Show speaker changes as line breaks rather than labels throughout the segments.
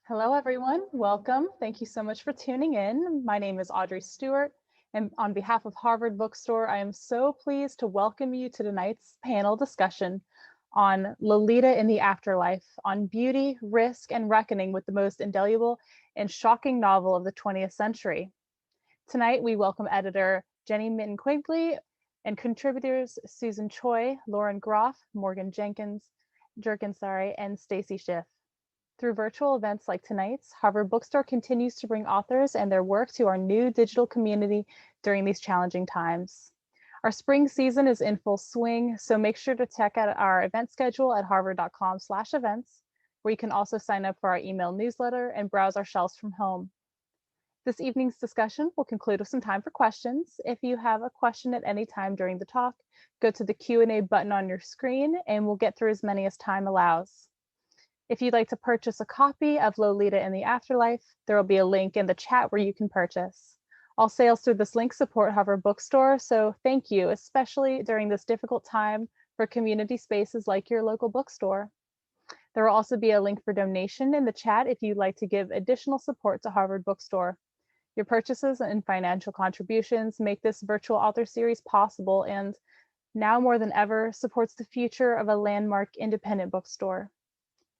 Hello, everyone. Welcome. Thank you so much for tuning in. My name is Audrey Stewart, and on behalf of Harvard Bookstore, I am so pleased to welcome you to tonight's panel discussion on Lolita in the Afterlife, on beauty, risk, and reckoning with the most indelible and shocking novel of the 20th century. Tonight, we welcome editor Jenny Minton Quigley and contributors Susan Choi, Lauren Groff, Morgan Jerkins, and STACY Schiff. Through virtual events like tonight's, Harvard Bookstore continues to bring authors and their work to our new digital community during these challenging times. Our spring season is in full swing, so make sure to check out our event schedule at harvard.com/events, where you can also sign up for our email newsletter and browse our shelves from home. This evening's discussion will conclude with some time for questions. If you have a question at any time during the talk, go to the Q&A button on your screen and we'll get through as many as time allows. If you'd like to purchase a copy of Lolita in the Afterlife, there will be a link in the chat where you can purchase. All sales through this link support Harvard Bookstore, so thank you, especially during this difficult time for community spaces like your local bookstore. There will also be a link for donation in the chat if you'd like to give additional support to Harvard Bookstore. Your purchases and financial contributions make this virtual author series possible and, now more than ever, supports the future of a landmark independent bookstore.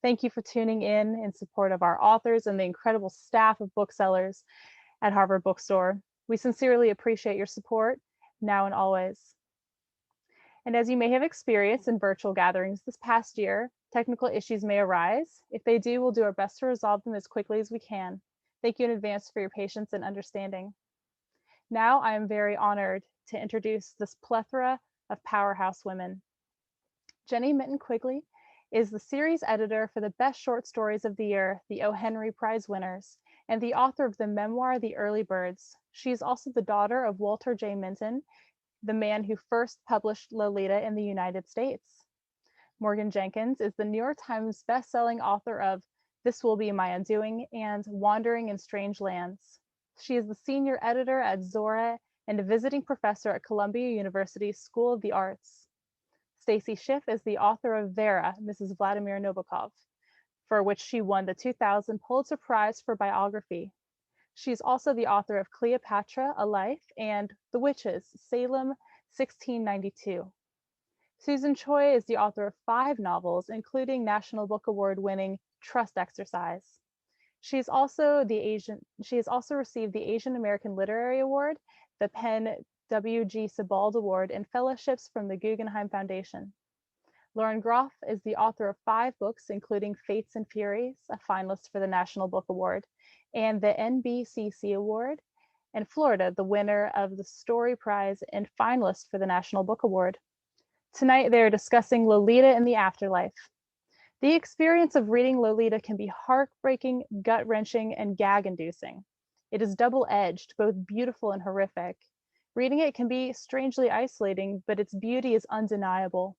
Thank you for tuning in support of our authors and the incredible staff of booksellers at Harvard Bookstore. We sincerely appreciate your support now and always. And as you may have experienced in virtual gatherings this past year, technical issues may arise. If they do, we'll do our best to resolve them as quickly as we can. Thank you in advance for your patience and understanding. Now I am very honored to introduce this plethora of powerhouse women. Jenny Minton Quigley is the series editor for the Best Short Stories of the Year, the O. Henry Prize winners, and the author of the memoir, The Early Birds. She is also the daughter of Walter J. Minton, the man who first published Lolita in the United States. Morgan Jerkins is the New York Times bestselling author of This Will Be My Undoing and Wandering in Strange Lands. She is the senior editor at Zora and a visiting professor at Columbia University School of the Arts. STACY Schiff is the author of Vera, Mrs. Vladimir Nabokov, for which she won the 2000 Pulitzer Prize for biography. She's also the author of Cleopatra, A Life, and The Witches, Salem, 1692. Susan Choi is the author of 5 novels, including National Book Award winning Trust Exercise. She has also received the Asian American Literary Award, the PEN W.G. Sebald Award, and fellowships from the Guggenheim Foundation. Lauren Groff is the author of 5 books, including Fates and Furies, a finalist for the National Book Award, and the NBCC Award, and Florida, the winner of the Story Prize and finalist for the National Book Award. Tonight, they're discussing Lolita in the Afterlife. The experience of reading Lolita can be heartbreaking, gut-wrenching, and gag-inducing. It is double-edged, both beautiful and horrific. Reading it can be strangely isolating, but its beauty is undeniable.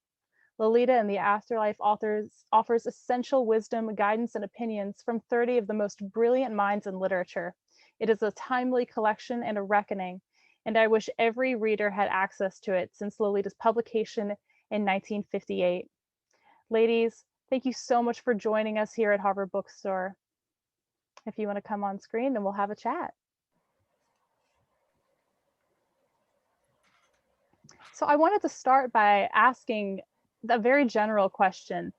Lolita in the Afterlife offers essential wisdom, guidance, and opinions from 30 of the most brilliant minds in literature. It is a timely collection and a reckoning, and I wish every reader had access to it since Lolita's publication in 1958. Ladies, thank you so much for joining us here at Harvard Bookstore. If you want to come on screen, then we'll have a chat. So I wanted to start by asking a very general question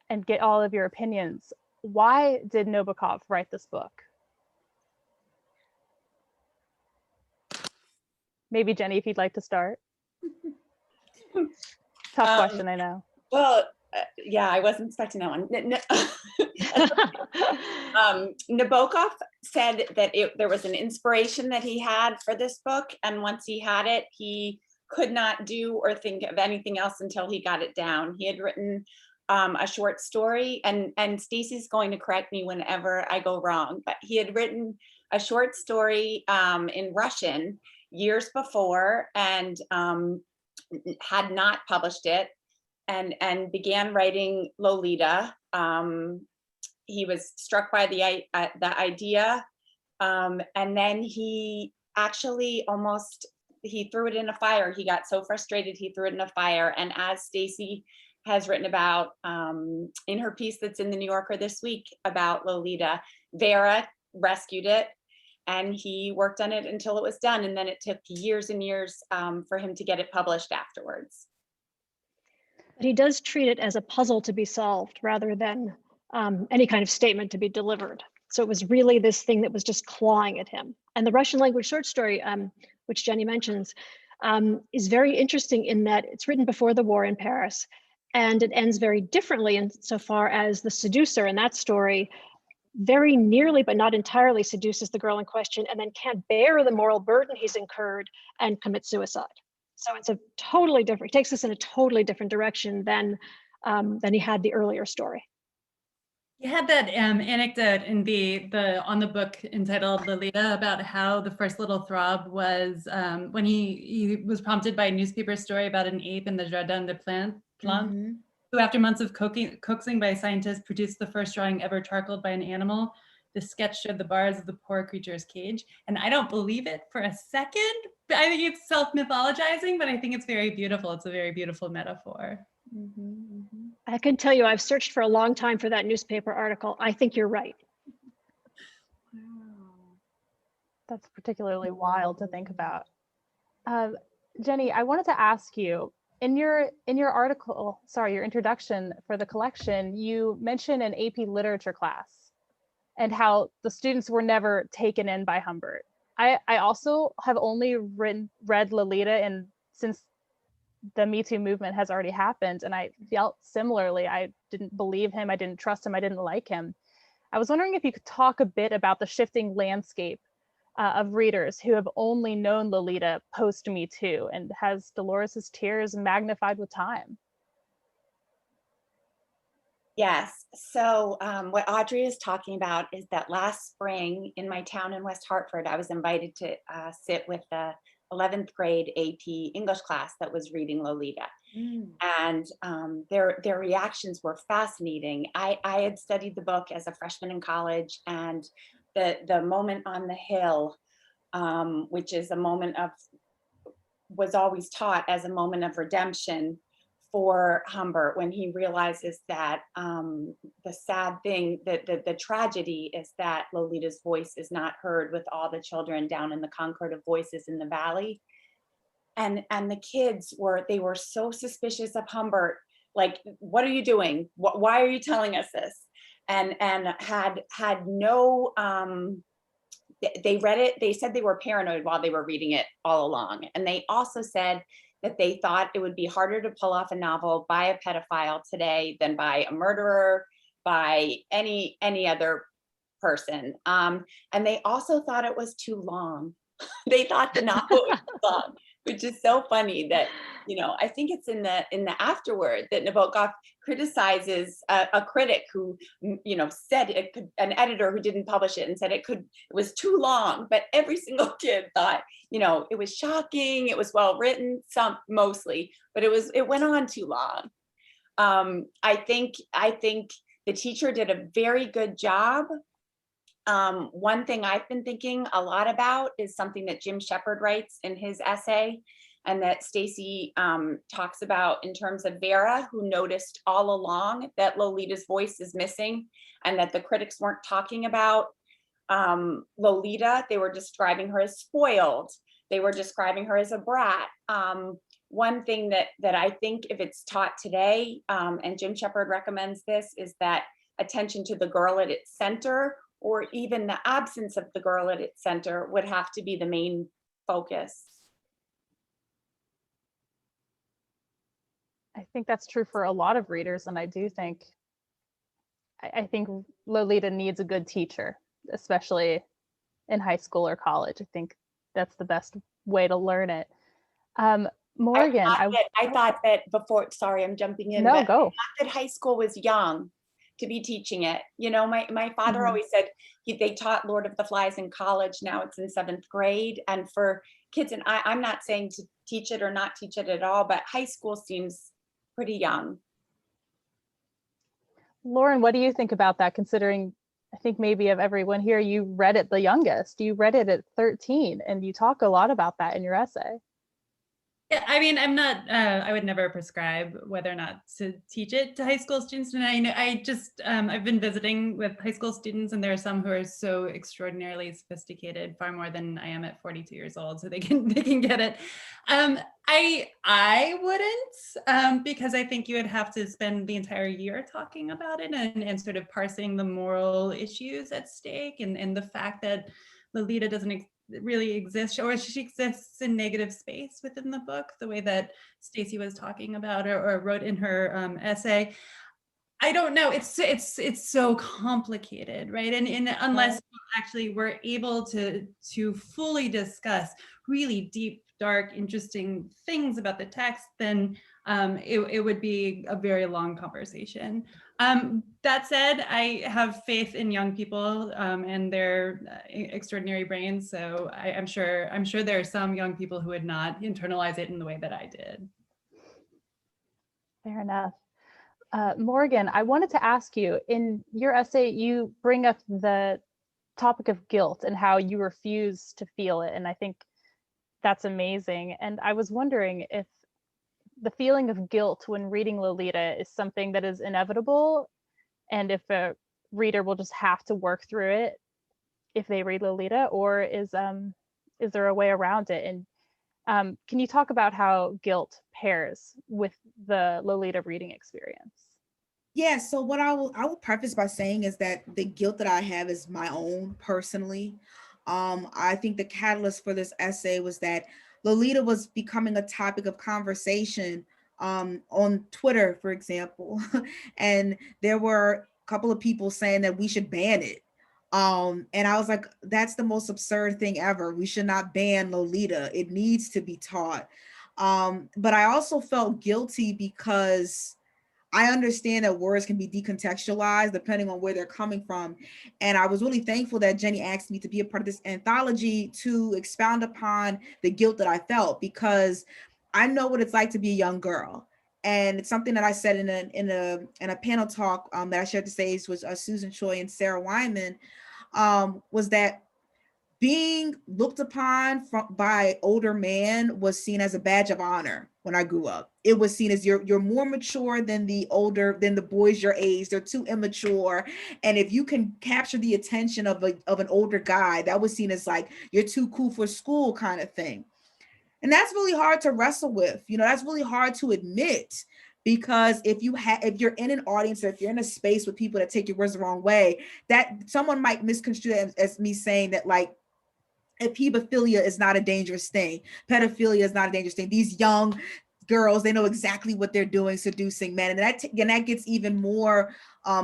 and get all of your opinions. Why did Nabokov write this book? Maybe Jenny, if you'd like to start. Tough question, I know.
Well, yeah, I wasn't expecting that one. Nabokov said that there was an inspiration that he had for this book, and once he had it, he could not do or think of anything else until he got it down. He had written a short story, and Stacy's going to correct me whenever I go wrong, but he had written a short story in Russian years before and had not published it, and began writing Lolita. He was struck by the idea, and then he actually he threw it in a fire. He got so frustrated, he threw it in a fire. And as Stacy has written about, in her piece that's in the New Yorker this week about Lolita. Vera rescued it, and he worked on it until it was done. And then it took years and years for him to get it published afterwards.
But he does treat it as a puzzle to be solved rather than any kind of statement to be delivered. So it was really this thing that was just clawing at him. And the Russian language short story, which Jenny mentions, is very interesting in that it's written before the war in Paris, and it ends very differently insofar as the seducer in that story very nearly, but not entirely, seduces the girl in question and then can't bear the moral burden he's incurred and commits suicide. So it's a totally different, it takes us in a totally different direction than he had the earlier story.
You had that anecdote in on the book entitled Lolita about how the first little throb was when he was prompted by a newspaper story about an ape in the Jardin des Plantes, who after months of coaxing by scientists produced the first drawing ever charcoaled by an animal. The sketch showed the bars of the poor creature's cage. And I don't believe it for a second. I think it's self-mythologizing, but I think it's very beautiful. It's a very beautiful metaphor.
I can tell you, I've searched for a long time for that newspaper article. I think you're right.
Wow. That's particularly wild to think about. Jenny, I wanted to ask you, in your article, sorry, your introduction for the collection, you mentioned an AP literature class and how the students were never taken in by Humbert. I also have only read Lolita, and since the Me Too movement has already happened, and I felt similarly. I didn't believe him, I didn't trust him, I didn't like him. I was wondering if you could talk a bit about the shifting landscape of readers who have only known Lolita post Me Too, and has Dolores's tears magnified with time?
Yes. So what Audrey is talking about is that last spring in my town in West Hartford, I was invited to sit with the 11th grade AP English class that was reading Lolita. And their reactions were fascinating. I had studied the book as a freshman in college, and the moment on the hill, which is a moment of, was always taught as a moment of redemption for Humbert, when he realizes that the sad thing, the tragedy is that Lolita's voice is not heard with all the children down in the Concord of Voices in the Valley. And the kids were so suspicious of Humbert, like, what are you doing? Why are you telling us this? And had no, they read it, they said they were paranoid while they were reading it all along. And they also said that they thought it would be harder to pull off a novel by a pedophile today than by a murderer, by any other person. And they also thought it was too long. They thought the novel was too long, which is so funny that, you know, I think it's in the afterword that Nabokov criticizes a critic who, you know, said it could, an editor who didn't publish it and said it was too long, but every single kid thought, you know, it was shocking, it was well written, mostly, but it went on too long. I think the teacher did a very good job. One thing I've been thinking a lot about is something that Jim Shepard writes in his essay, and that Stacy talks about in terms of Vera, who noticed all along that Lolita's voice is missing and that the critics weren't talking about Lolita. They were describing her as spoiled. They were describing her as a brat. One thing that I think, if it's taught today, and Jim Shepard recommends this, is that attention to the girl at its center, or even the absence of the girl at its center, would have to be the main focus.
I think that's true for a lot of readers, and I do think, I think Lolita needs a good teacher, especially in high school or college. I think that's the best way to learn it. Morgan,
I thought that before, sorry, I'm jumping in.
No, go.
I thought that high school was young to be teaching it. You know, my father always said they taught Lord of the Flies in college. Now it's in 7th grade. And for kids, and I'm not saying to teach it or not teach it at all, but high school seems pretty young.
Lauren, what do you think about that, considering I think maybe of everyone here, you read it the youngest. You read it at 13, and you talk a lot about that in your essay.
Yeah, I mean, I'm not, I would never prescribe whether or not to teach it to high school students. And I know, I've been visiting with high school students, and there are some who are so extraordinarily sophisticated, far more than I am at 42 years old, so they can get it. I wouldn't, because I think you would have to spend the entire year talking about it and sort of parsing the moral issues at stake, and the fact that Lolita doesn't really exist, or she exists in negative space within the book, the way that Stacey was talking about, or wrote in her essay. I don't know. It's so complicated, right? And unless you actually were able to fully discuss really deep, dark, interesting things about the text, then it would be a very long conversation. That said, I have faith in young people and their extraordinary brains. So I'm sure there are some young people who would not internalize it in the way that I did.
Fair enough. Morgan, I wanted to ask you, in your essay, you bring up the topic of guilt and how you refuse to feel it. And I think that's amazing. And I was wondering if the feeling of guilt when reading Lolita is something that is inevitable, and if a reader will just have to work through it if they read Lolita, or is there a way around it? And can you talk about how guilt pairs with the Lolita reading experience?
Yeah, so what I will preface by saying is that the guilt that I have is my own personally. I think the catalyst for this essay was that Lolita was becoming a topic of conversation on Twitter, for example, and there were a couple of people saying that we should ban it. And I was like, that's the most absurd thing ever. We should not ban Lolita. It needs to be taught. But I also felt guilty because I understand that words can be decontextualized depending on where they're coming from. And I was really thankful that Jenny asked me to be a part of this anthology to expound upon the guilt that I felt, because I know what it's like to be a young girl. And it's something that I said in a panel talk that I shared the stage with SUSAN CHOI and Sarah Wyman, was that being looked upon by older men was seen as a badge of honor when I grew up. It was seen as you're more mature than the boys your age. They're too immature. And if you can capture the attention of an older guy, that was seen as like, you're too cool for school kind of thing. And that's really hard to wrestle with. You know, that's really hard to admit, because if you're in an audience, or if you're in a space with people that take your words the wrong way, that someone might misconstrue it as me saying that, like, if hebephilia is not a dangerous thing, pedophilia is not a dangerous thing. These young girls, they know exactly what they're doing, seducing men. And that gets even more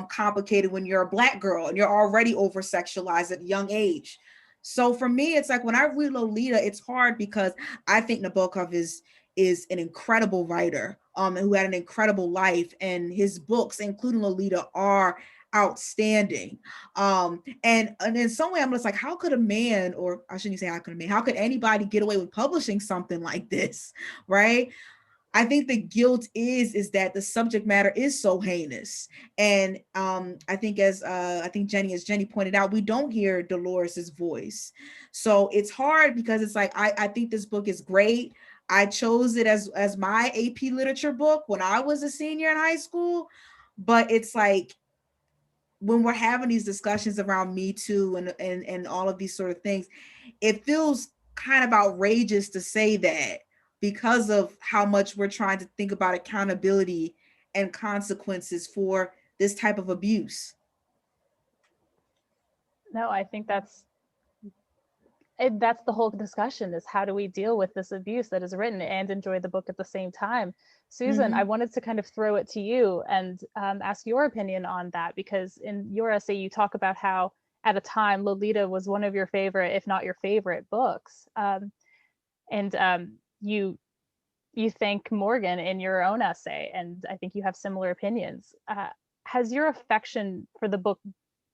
complicated when you're a Black girl and you're already over-sexualized at a young age. So for me, it's like when I read Lolita, it's hard because I think Nabokov is an incredible writer who had an incredible life, and his books, including Lolita, are outstanding. And in some way I'm just like, how could a man, or I shouldn't say how could a man, how could anybody get away with publishing something like this, right? I think the guilt is that the subject matter is so heinous. And I think as Jenny pointed out, we don't hear Dolores's voice. So it's hard because it's like, I think this book is great. I chose it as my AP literature book when I was a senior in high school, but it's like, when we're having these discussions around Me Too and all of these sort of things, it feels kind of outrageous to say that, because of how much we're trying to think about accountability and consequences for this type of abuse.
No, I think that's the whole discussion, is how do we deal with this abuse that is written and enjoy the book at the same time? Susan, I wanted to kind of throw it to you and ask your opinion on that, because in your essay, you talk about how at a time Lolita was one of your favorite, if not your favorite books. And you thank Morgan in your own essay, and I think you have similar opinions. Has your affection for the book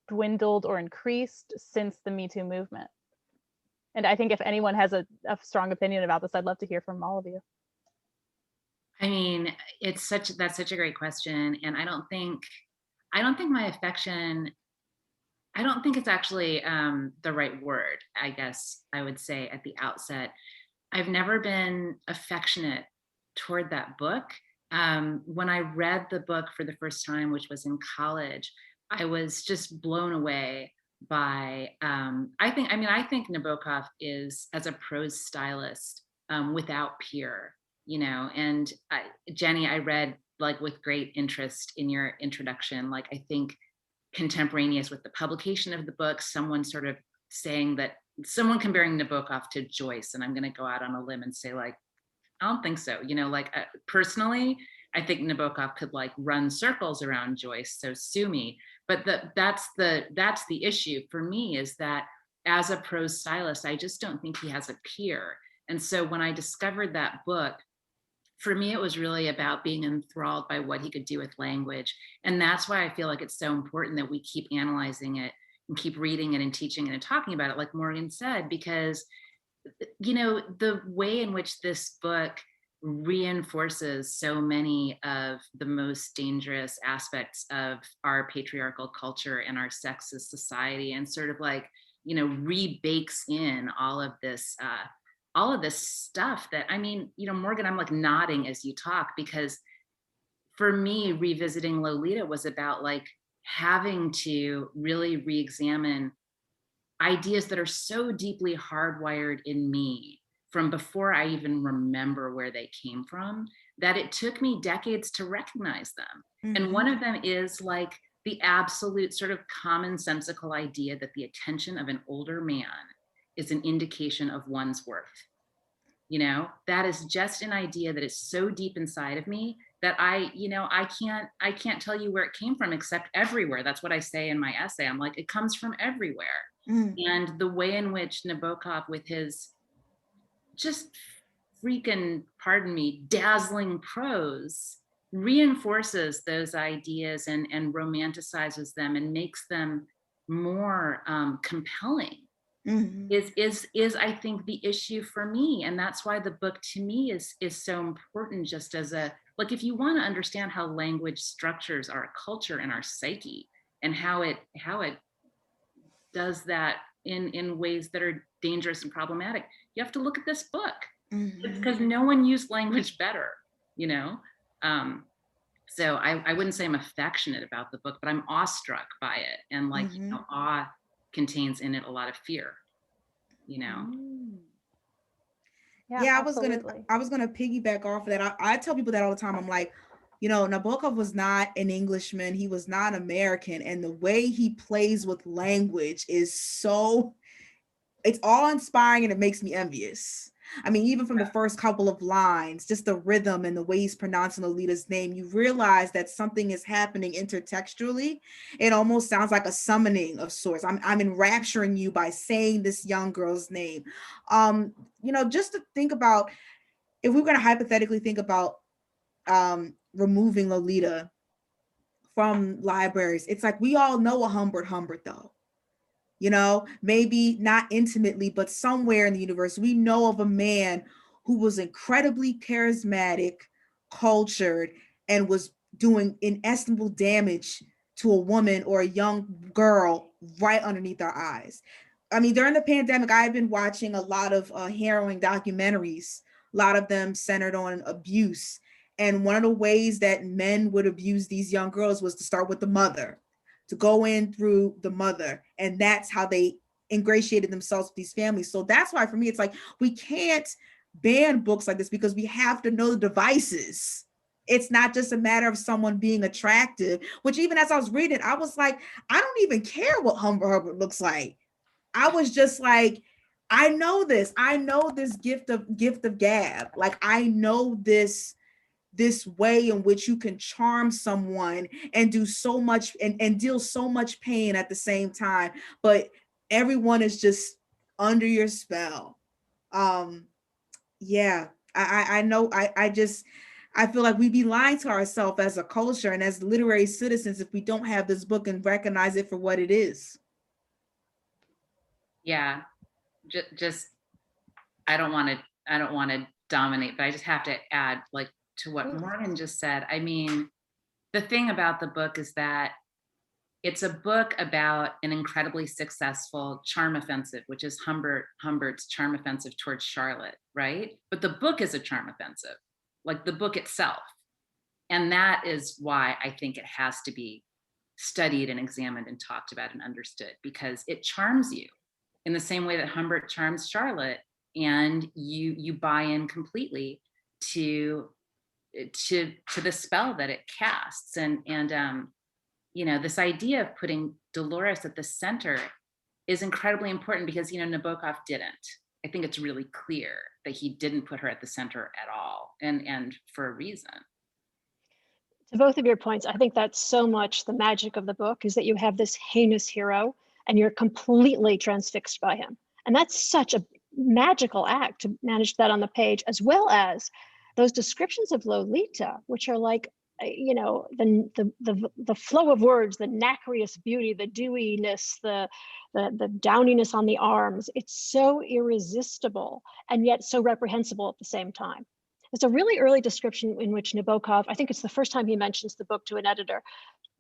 dwindled or increased since the Me Too movement? And I think if anyone has a strong opinion about this, I'd love to hear from all of you.
I mean, that's such a great question. And I don't think my affection, I don't think it's actually the right word, I guess I would say at the outset. I've never been affectionate toward that book. When I read the book for the first time, which was in college, I was just blown away by, I think Nabokov is, as a prose stylist, without peer, and Jenny, I read like with great interest in your introduction, like I think contemporaneous with the publication of the book, someone sort of saying that someone comparing Nabokov to Joyce, and I'm going to go out on a limb and say, like, I don't think so. Personally, I think Nabokov could like run circles around Joyce, so sue me. But that's the issue for me, is that as a prose stylist, I just don't think he has a peer. And so when I discovered that book, for me, it was really about being enthralled by what he could do with language. And that's why I feel like it's so important that we keep analyzing it and keep reading it and teaching it and talking about it, like Morgan said, because, the way in which this book reinforces so many of the most dangerous aspects of our patriarchal culture and our sexist society, and sort of like, rebakes in all of this stuff that, Morgan, I'm like nodding as you talk, because for me, revisiting Lolita was about like having to really re-examine ideas that are so deeply hardwired in me from before I even remember where they came from, that it took me decades to recognize them. And one of them is like the absolute sort of commonsensical idea that the attention of an older man is an indication of one's worth. That is just an idea that is so deep inside of me that I can't tell you where it came from, except everywhere. That's what I say in my essay. I'm like, it comes from everywhere. And the way in which Nabokov, with his just freaking, pardon me, dazzling prose, reinforces those ideas and romanticizes them and makes them more compelling, is I think the issue for me. And that's why the book to me is so important, just as like, if you want to understand how language structures our culture and our psyche, and how it does that in ways that are dangerous and problematic, you have to look at this book. Because no one used language better, so I wouldn't say I'm affectionate about the book, but I'm awestruck by it. And like, awe contains in it a lot of fear,
Yeah,
I was gonna piggyback off of that. I tell people that all the time. I'm like, Nabokov was not an Englishman. He was not American. And the way he plays with language is it's all inspiring, and it makes me envious. I mean, even from the first couple of lines, just the rhythm and the way he's pronouncing Lolita's name, you realize that something is happening intertextually. It almost sounds like a summoning of sorts. I'm enrapturing you by saying this young girl's name. Just to think about, if we're going to hypothetically think about removing Lolita from libraries, it's like, we all know a Humbert though. Maybe not intimately, but somewhere in the universe, we know of a man who was incredibly charismatic, cultured, and was doing inestimable damage to a woman or a young girl right underneath our eyes. I mean, during the pandemic, I've been watching a lot of harrowing documentaries, a lot of them centered on abuse. And one of the ways that men would abuse these young girls was to start with the mother, to go in through the mother. And that's how they ingratiated themselves with these families. So that's why for me, it's like, we can't ban books like this, because we have to know the devices. It's not just a matter of someone being attractive, which even as I was reading, I was like, I don't even care what Humbert looks like. I was just like, I know this gift of gab. Like, I know this way in which you can charm someone and do so much and deal so much pain at the same time, but everyone is just under your spell. I know, I feel like we'd be lying to ourselves as a culture and as literary citizens if we don't have this book and recognize it for what it is.
Yeah, just I don't want to dominate, but I just have to add, like, to what Morgan just said. I mean, the thing about the book is that it's a book about an incredibly successful charm offensive, which is Humbert's charm offensive towards Charlotte, right? But the book is a charm offensive, like the book itself. And that is why I think it has to be studied and examined and talked about and understood, because it charms you in the same way that Humbert charms Charlotte, and you buy in completely to the spell that it casts. And you know, this idea of putting Dolores at the center is incredibly important, because, you know, Nabokov didn't. I think it's really clear that he didn't put her at the center at all, and for a reason.
To both of your points, I think that's so much the magic of the book, is that you have this heinous hero and you're completely transfixed by him. And that's such a magical act to manage that on the page, as well as those descriptions of Lolita, which are like, you know, the flow of words, the nacreous beauty, the dewiness, the downiness on the arms. It's so irresistible and yet so reprehensible at the same time. It's a really early description in which Nabokov, I think it's the first time he mentions the book to an editor,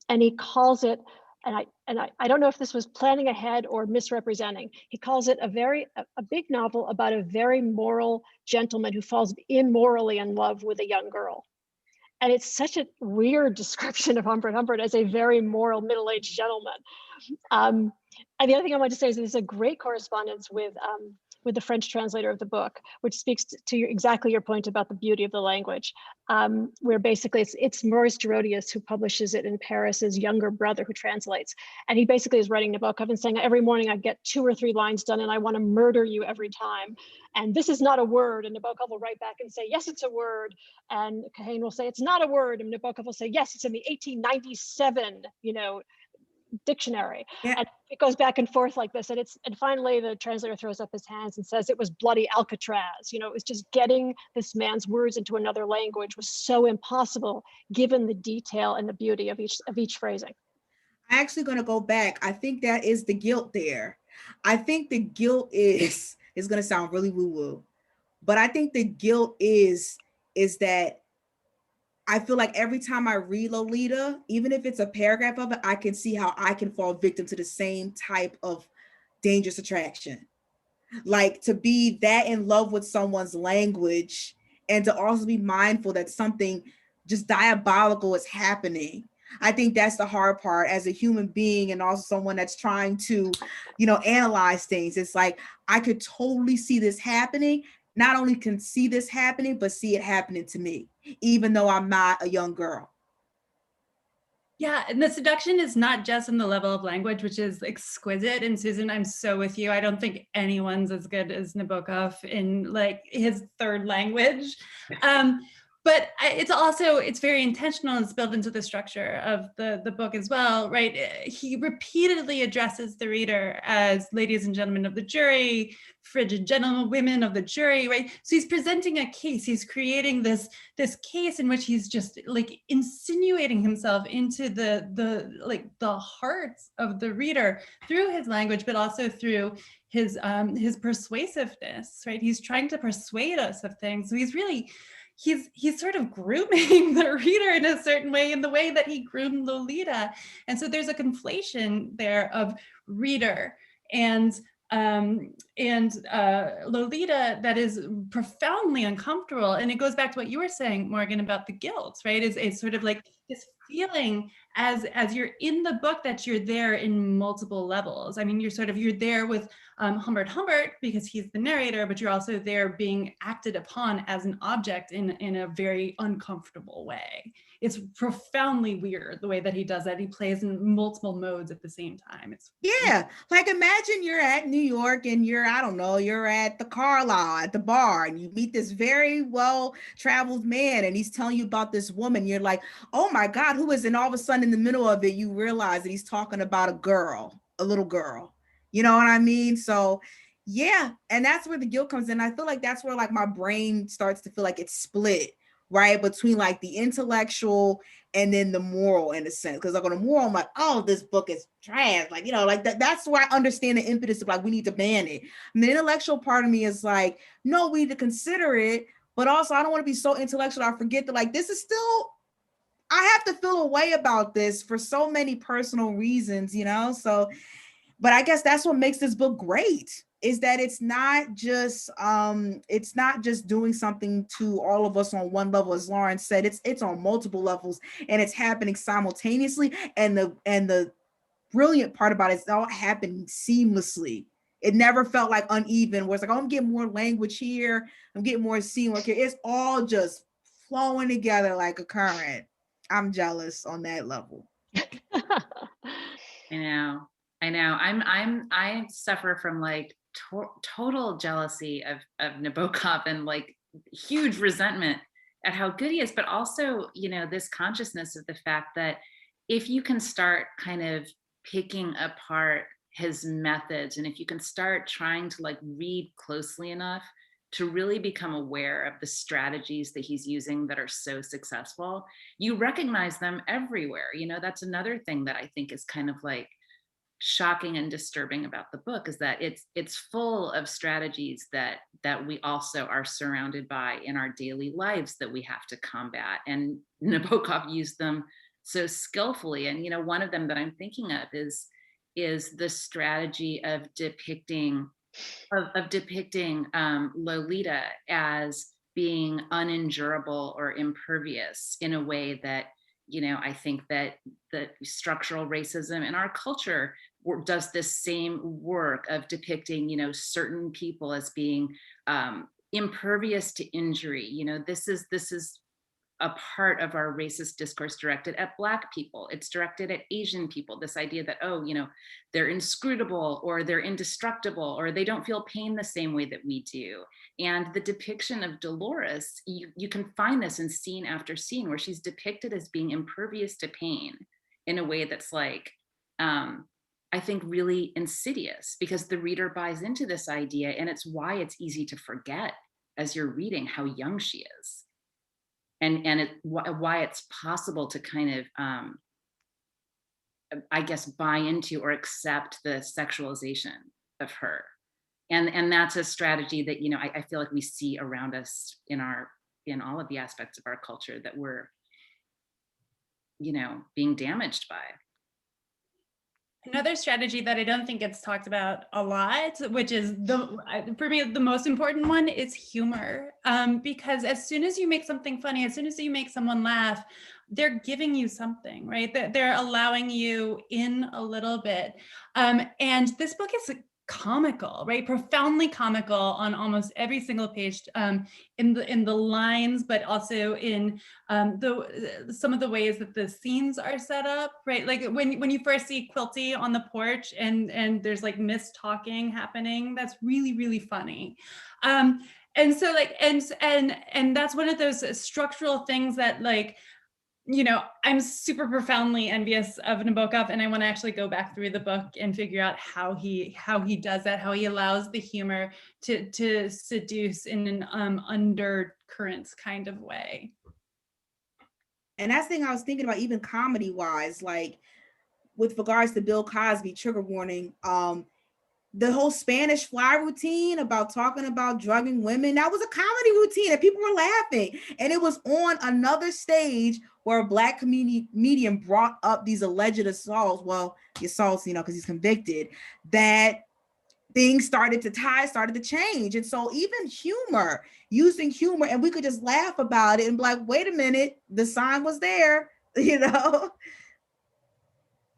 and he calls it, and I don't know if this was planning ahead or misrepresenting, he calls it a big novel about a very moral gentleman who falls immorally in love with a young girl. And it's such a weird description of Humbert as a very moral middle-aged gentleman. And the other thing I want to say is there's a great correspondence with the French translator of the book, which speaks to exactly your point about the beauty of the language, where basically it's Maurice Gerodius who publishes it in Paris's younger brother who translates. And he basically is writing Nabokov and saying, every morning I get 2 or 3 lines done and I want to murder you every time. And this is not a word. And Nabokov will write back and say, yes, it's a word. And Kahane will say, it's not a word. And Nabokov will say, yes, it's in the 1897, you know, dictionary.
Yeah.
And it goes back and forth like this, and finally the translator throws up his hands and says it was bloody Alcatraz. You know, it was just getting this man's words into another language was so impossible given the detail and the beauty of each phrasing.
I'm actually going to go back. I think that is the guilt there. I think the guilt is going to sound really woo-woo, but I think the guilt is that I feel like every time I read Lolita, even if it's a paragraph of it, I can see how I can fall victim to the same type of dangerous attraction. Like to be that in love with someone's language and to also be mindful that something just diabolical is happening. I think that's the hard part as a human being and also someone that's trying to, you know, analyze things. It's like, I could totally see this happening. Not only can see this happening, but see it happening to me, even though I'm not a young girl.
Yeah, and the seduction is not just in the level of language, which is exquisite. And Susan, I'm so with you. I don't think anyone's as good as Nabokov in like his third language. But it's very intentional and it's built into the structure of the book as well, right? He repeatedly addresses the reader as ladies and gentlemen of the jury, frigid gentlewomen of the jury, right? So he's presenting a case, he's creating this case in which he's just like insinuating himself into the hearts of the reader through his language, but also through his persuasiveness, right? He's trying to persuade us of things. So he's sort of grooming the reader in a certain way, in the way that he groomed Lolita. And so there's a conflation there of reader and Lolita that is profoundly uncomfortable. And it goes back to what you were saying, Morgan, about the guilt, right? It's sort of like this feeling as you're in the book that you're there in multiple levels. I mean, you're there with Humbert because he's the narrator, but you're also there being acted upon as an object in a very uncomfortable way. It's profoundly weird the way that he does that. He plays in multiple modes at the same time.
Yeah, like imagine you're at New York and you're at the Carlisle at the bar and you meet this very well-traveled man and he's telling you about this woman. You're like, oh my God, who is it? And all of a sudden in the middle of it, you realize that he's talking about a little girl. You know what I mean? So yeah, and that's where the guilt comes in. I feel like that's where like my brain starts to feel like it's split, right? Between like the intellectual and then the moral in a sense. Because like on the moral, I'm like, oh, this book is trash. Like, you know, like that's where I understand the impetus of like, we need to ban it. And the intellectual part of me is like, no, we need to consider it. But also I don't want to be so intellectual I forget that like, this is still I have to feel a way about this for so many personal reasons, you know? So, but I guess that's what makes this book great, is that it's not just doing something to all of us on one level. As Lauren said, it's on multiple levels, and it's happening simultaneously. And the brilliant part about it is it's all happening seamlessly. It never felt like uneven, where it's like, oh, I'm getting more language here, I'm getting more scene work here. It's all just flowing together like a current. I'm jealous on that level.
I know. I suffer from like total jealousy of Nabokov, and like huge resentment at how good he is, but also, you know, this consciousness of the fact that if you can start kind of picking apart his methods, and if you can start trying to like read closely enough to really become aware of the strategies that he's using that are so successful, you recognize them everywhere. You know, that's another thing that I think is kind of like shocking and disturbing about the book, is that it's full of strategies that we also are surrounded by in our daily lives that we have to combat. And Nabokov used them so skillfully. And, you know, one of them that I'm thinking of is the strategy of depicting Lolita as being unendurable or impervious in a way that, you know, I think that the structural racism in our culture does this same work of depicting, you know, certain people as being impervious to injury. You know, this is a part of our racist discourse directed at Black people. It's directed at Asian people. This idea that, oh, you know, they're inscrutable, or they're indestructible, or they don't feel pain the same way that we do. And the depiction of Dolores, you can find this in scene after scene, where she's depicted as being impervious to pain in a way that's like, I think really insidious, because the reader buys into this idea, and it's why it's easy to forget as you're reading how young she is. And why it's possible to kind of, I guess, buy into or accept the sexualization of her. And that's a strategy that, you know, I feel like we see around us in all of the aspects of our culture that we're, you know, being damaged by.
Another strategy that I don't think gets talked about a lot, which is for me, the most important one, is humor. Because as soon as you make something funny, as soon as you make someone laugh, they're giving you something, right? They're allowing you in a little bit. And this book is comical, right? Profoundly comical on almost every single page, in the lines, but also in some of the ways that the scenes are set up, right? Like when you first see Quilty on the porch and there's like mistalking happening, that's really, really funny. And so like, and that's one of those structural things that, like, you know, I'm super profoundly envious of Nabokov, and I want to actually go back through the book and figure out how he does that, how he allows the humor to seduce in an undercurrents kind of way.
And that's the thing I was thinking about, even comedy wise, like with regards to Bill Cosby, trigger warning, the whole Spanish Fly routine about talking about drugging women, that was a comedy routine and people were laughing. And it was on another stage where a Black comedian brought up these alleged assaults. Well, the assaults, you know, because he's convicted, that things started to change. And so even humor, using humor, and we could just laugh about it and be like, wait a minute, the sign was there, you know?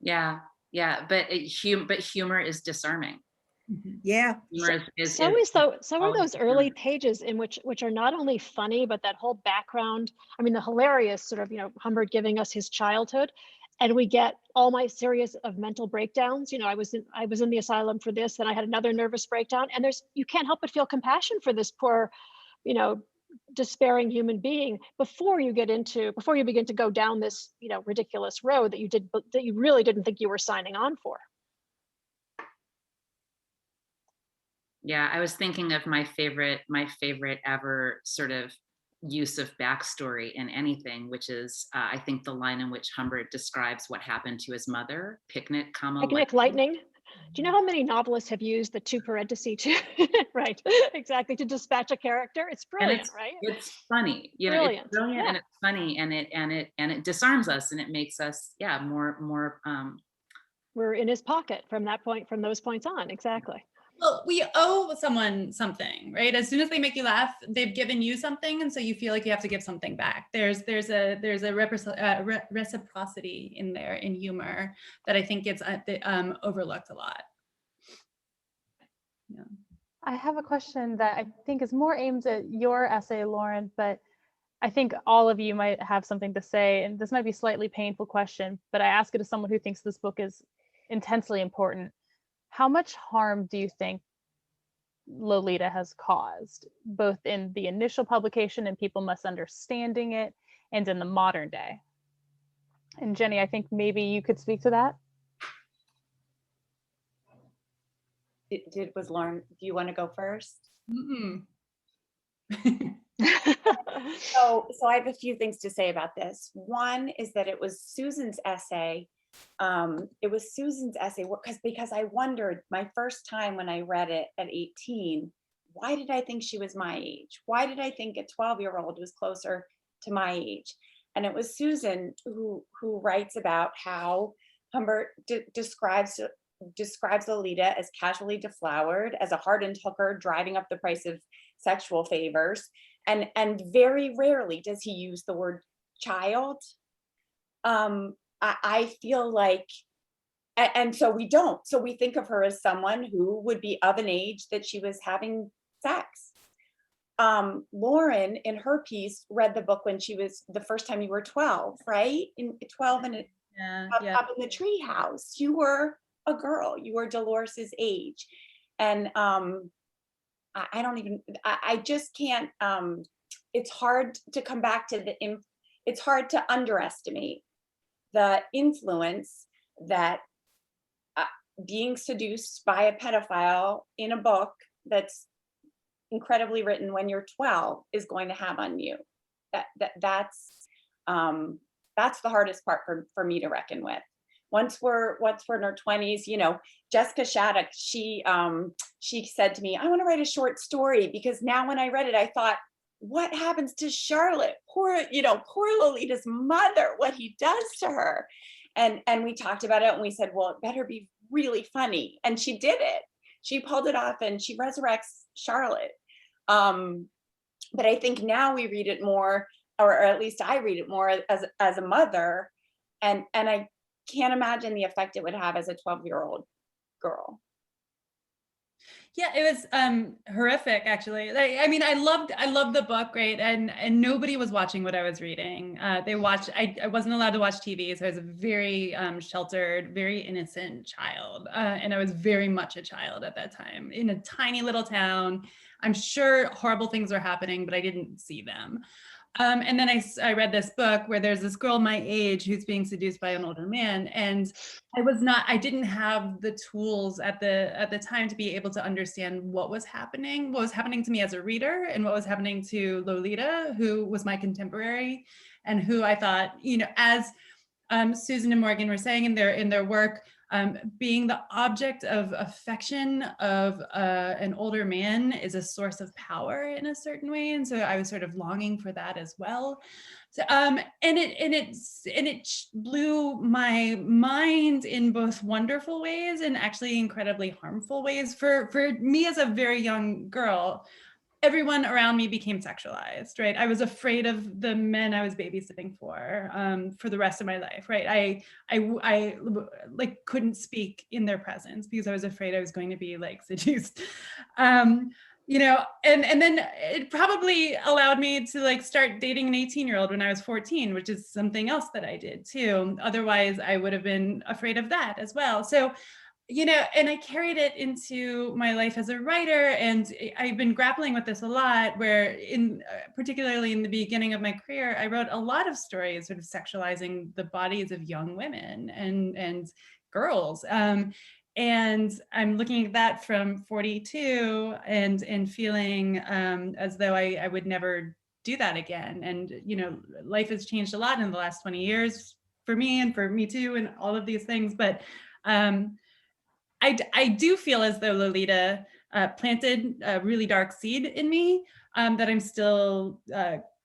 Yeah. But humor is disarming.
Yeah.
So are those early pages in which are not only funny, but that whole background. I mean, the hilarious sort of, you know, Humbert giving us his childhood, and we get all my series of mental breakdowns. You know, I was in the asylum for this, and I had another nervous breakdown, and you can't help but feel compassion for this poor, you know, despairing human being before you begin to go down this, you know, ridiculous road that you really didn't think you were signing on for.
Yeah, I was thinking of my favorite ever sort of use of backstory in anything, which is I think the line in which Humbert describes what happened to his mother, picnic,
lightning. Do you know how many novelists have used the two parentheses to, right, exactly, to dispatch a character? It's
And
brilliant, right?
it's funny, you know,
Brilliant.
it's brilliant
Yeah.
and it's funny and it disarms us and it makes us, yeah, more
We're in his pocket from that point, from those points on, exactly.
Well, we owe someone something, right? As soon as they make you laugh, they've given you something, and so you feel like you have to give something back. There's a reciprocity in there in humor that I think gets overlooked a lot. Yeah.
I have a question that I think is more aimed at your essay, Lauren, but I think all of you might have something to say, and this might be a slightly painful question, but I ask it as someone who thinks this book is intensely important. How much harm do you think Lolita has caused, both in the initial publication and people misunderstanding it, and in the modern day? And Jenny, I think maybe you could speak to that.
Was Lauren, do you want to go first? So I have a few things to say about this. One is that it was Susan's essay. Because I wondered my first time when I read it at 18, why did I think she was my age? Why did I think a 12-year-old was closer to my age? And it was Susan who writes about how Humbert describes Lolita as casually deflowered, as a hardened hooker driving up the price of sexual favors. And very rarely does he use the word child. I feel like, and so we don't. So we think of her as someone who would be of an age that she was having sex. Lauren, in her piece, read the book when she was, the first time you were 12, right? In 12 and up in the tree house. You were a girl. You were Dolores's age. And I just can't, it's hard to come back to it's hard to underestimate the influence that being seduced by a pedophile in a book that's incredibly written when you're 12 is going to have on you. That's the hardest part for me to reckon with. Once we're in our 20s, you know, Jessica Shattuck, she said to me, I want to write a short story, because now when I read it, I thought, what happens to Charlotte? Poor Lolita's mother, what he does to her. And we talked about it and we said, well, it better be really funny. And she did it. She pulled it off and she resurrects Charlotte. But I think now we read it more, or at least I read it more as a mother. And I can't imagine the effect it would have as a 12-year-old girl.
Yeah, it was horrific, actually. I mean, I loved the book, right? And nobody was watching what I was reading. They watched. I wasn't allowed to watch TV, so I was a very sheltered, very innocent child, and I was very much a child at that time in a tiny little town. I'm sure horrible things were happening, but I didn't see them. And then I read this book where there's this girl my age who's being seduced by an older man, and I didn't have the tools at the time to be able to understand what was happening to me as a reader, and what was happening to Lolita, who was my contemporary, and who I thought, you know, as Susan and Morgan were saying in their work, being the object of affection of an older man is a source of power in a certain way, and so I was sort of longing for that as well. So, and it blew my mind in both wonderful ways and actually incredibly harmful ways. For me as a very young girl, everyone around me became sexualized, right? I was afraid of the men I was babysitting for the rest of my life, right? I like couldn't speak in their presence because I was afraid I was going to be like seduced. You know, and then it probably allowed me to like start dating an 18-year-old when I was 14, which is something else that I did too. Otherwise, I would have been afraid of that as well. So, you know, and I carried it into my life as a writer, and I've been grappling with this a lot, where particularly in the beginning of my career, I wrote a lot of stories sort of sexualizing the bodies of young women and girls. And I'm looking at that from 42 and feeling as though I would never do that again. And, you know, life has changed a lot in the last 20 years for me and for Me Too and all of these things. But I I do feel as though Lolita planted a really dark seed in me that I'm still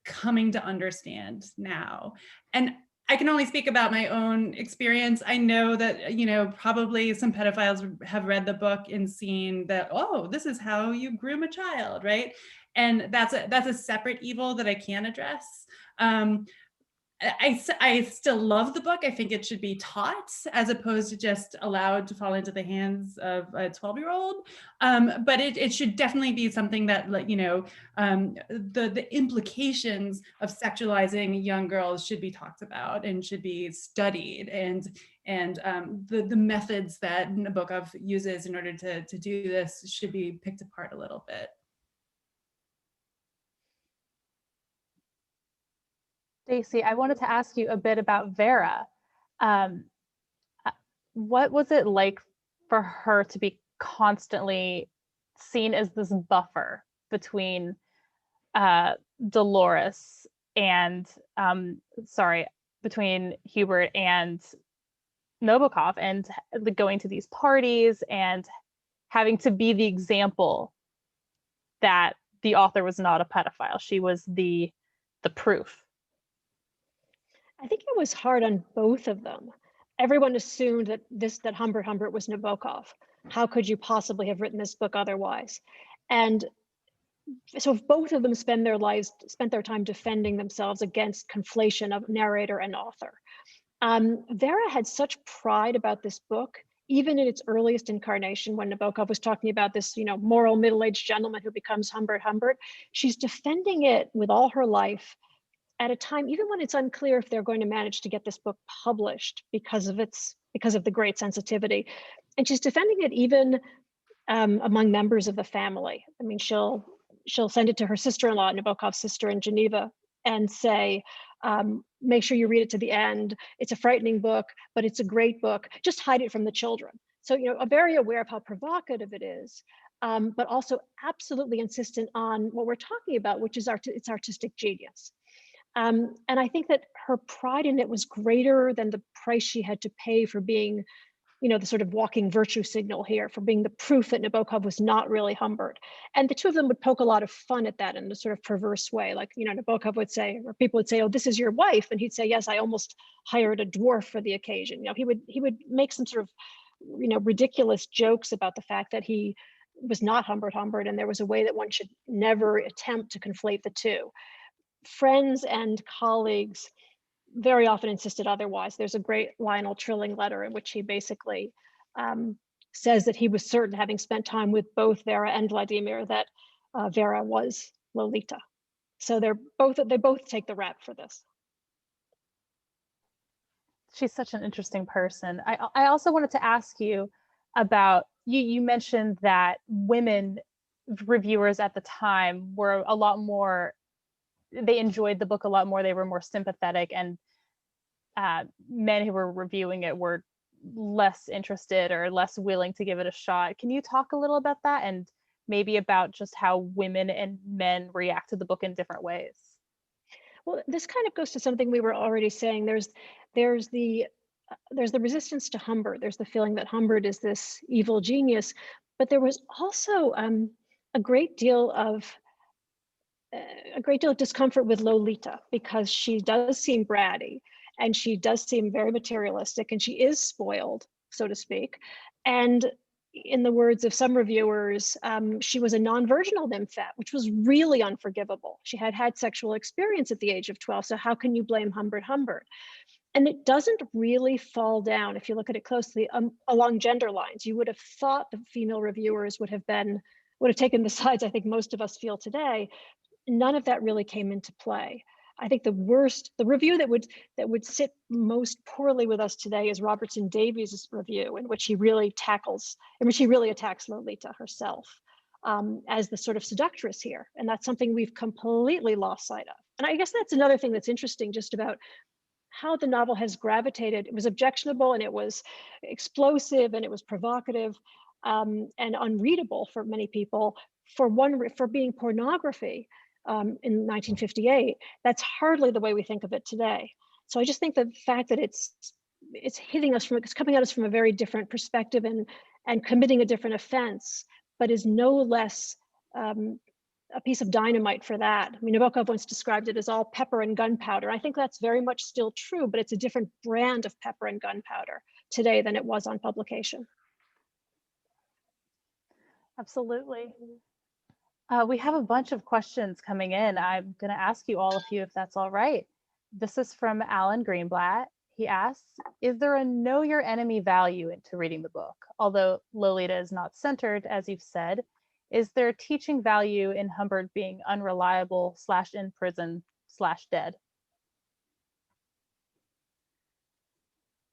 coming to understand now. And I can only speak about my own experience. I know that, you know, probably some pedophiles have read the book and seen that, oh, this is how you groom a child, right? And that's a separate evil that I can address. I still love the book. I think it should be taught as opposed to just allowed to fall into the hands of a 12-year-old. But it should definitely be something that, like, you know, the implications of sexualizing young girls should be talked about and should be studied, and the methods that Nabokov uses in order to do this should be picked apart a little bit.
Stacey, I wanted to ask you a bit about Vera. What was it like for her to be constantly seen as this buffer between Dolores and, between Hubert and Nabokov, and going to these parties and having to be the example that the author was not a pedophile? She was the proof.
I think it was hard on both of them. Everyone assumed that Humbert was Nabokov. How could you possibly have written this book otherwise? And so both of them spent their time defending themselves against conflation of narrator and author. Vera had such pride about this book, even in its earliest incarnation, when Nabokov was talking about this, you know, moral middle-aged gentleman who becomes Humbert. She's defending it with all her life, at a time, even when it's unclear if they're going to manage to get this book published because of the great sensitivity. And she's defending it even among members of the family. I mean, she'll send it to her sister-in-law, Nabokov's sister in Geneva, and say, make sure you read it to the end. It's a frightening book, but it's a great book. Just hide it from the children. So, you know, I'm very aware of how provocative it is, but also absolutely insistent on what we're talking about, which is its artistic genius. And I think that her pride in it was greater than the price she had to pay for being, you know, the sort of walking virtue signal here, for being the proof that Nabokov was not really Humbert. And the two of them would poke a lot of fun at that in a sort of perverse way. Like, you know, Nabokov would say, or people would say, oh, this is your wife. And he'd say, yes, I almost hired a dwarf for the occasion. You know, he would make some sort of, you know, ridiculous jokes about the fact that he was not Humbert, and there was a way that one should never attempt to conflate the two. Friends and colleagues very often insisted otherwise. There's a great Lionel Trilling letter in which he basically says that he was certain, having spent time with both Vera and Vladimir, that Vera was Lolita. So they both take the rap for this.
She's such an interesting person. I also wanted to ask you about, you mentioned that women reviewers at the time were a lot more, they enjoyed the book a lot more, they were more sympathetic, and men who were reviewing it were less interested or less willing to give it a shot. Can you talk a little about that, and maybe about just how women and men react to the book in different ways?
Well, this kind of goes to something we were already saying. There's the resistance to Humbert. There's the feeling that Humbert is this evil genius, but there was also a great deal of discomfort with Lolita, because she does seem bratty and she does seem very materialistic, and she is spoiled, so to speak. And in the words of some reviewers, she was a non-virginal nymphette, which was really unforgivable. She had had sexual experience at the age of 12, so how can you blame Humbert? And it doesn't really fall down, if you look at it closely, along gender lines. You would have thought the female reviewers would have taken the sides I think most of us feel today. None of that really came into play. I think the review that would sit most poorly with us today is Robertson Davies' review, in which he really attacks Lolita herself as the sort of seductress here. And that's something we've completely lost sight of. And I guess that's another thing that's interesting just about how the novel has gravitated. It was objectionable, and it was explosive, and it was provocative, and unreadable for many people for being pornography. In 1958, that's hardly the way we think of it today. So I just think the fact that it's coming at us from a very different perspective, and and committing a different offense, but is no less a piece of dynamite for that. I mean, Nabokov once described it as all pepper and gunpowder. I think that's very much still true, but it's a different brand of pepper and gunpowder today than it was on publication.
Absolutely. We have a bunch of questions coming in. I'm going to ask you all a few if that's all right. This is from Alan Greenblatt. He asks, is there a know your enemy value into reading the book? Although Lolita is not centered, as you've said, is there teaching value in Humbert being unreliable / in prison / dead?